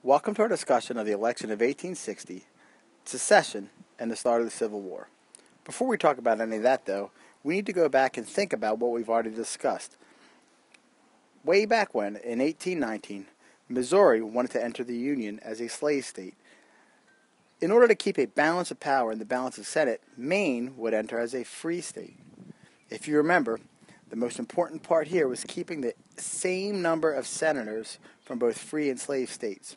Welcome to our discussion of the election of 1860, secession, and the start of the Civil War. Before we talk about any of that, though, we need to go back and think about what we've already discussed. Way back when, in 1819, Missouri wanted to enter the Union as a slave state. In order to keep a balance of power in the balance of Senate, Maine would enter as a free state. If you remember, the most important part here was keeping the same number of senators from both free and slave states.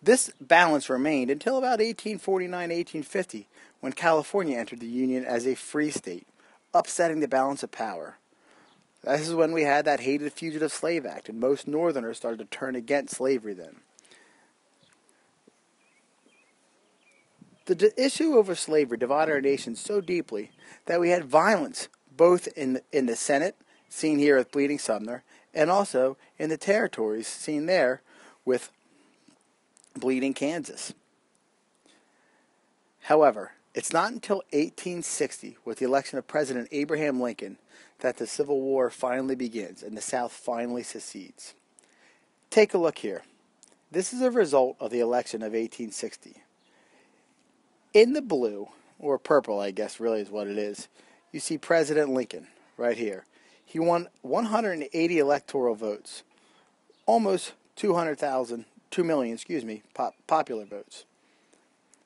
This balance remained until about 1849-1850, when California entered the Union as a free state, upsetting the balance of power. This is when we had that hated Fugitive Slave Act, and most Northerners started to turn against slavery then. The issue over slavery divided our nation so deeply that we had violence both in the Senate, seen here with Bleeding Sumner, and also in the territories, seen there with Bleeding Kansas. However, it's not until 1860, with the election of President Abraham Lincoln, that the Civil War finally begins and the South finally secedes. Take a look here. This is a result of the election of 1860. In the blue, or purple I guess really is what it is, you see President Lincoln right here. He won 180 electoral votes, almost 2 million popular votes.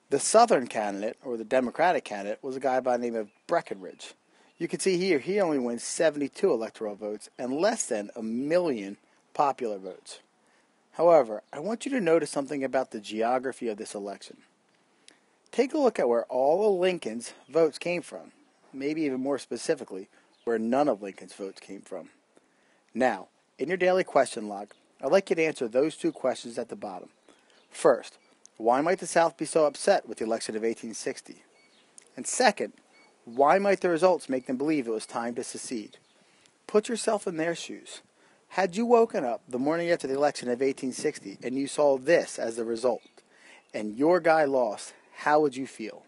The Southern candidate, or the Democratic candidate, was a guy by the name of Breckinridge. You can see here he only wins 72 electoral votes and less than 1 million popular votes. However, I want you to notice something about the geography of this election. Take a look at where all of Lincoln's votes came from, maybe even more specifically, where none of Lincoln's votes came from. Now, in your daily question log, I'd like you to answer those two questions at the bottom. First, why might the South be so upset with the election of 1860? And second, why might the results make them believe it was time to secede? Put yourself in their shoes. Had you woken up the morning after the election of 1860 and you saw this as the result, and your guy lost, how would you feel?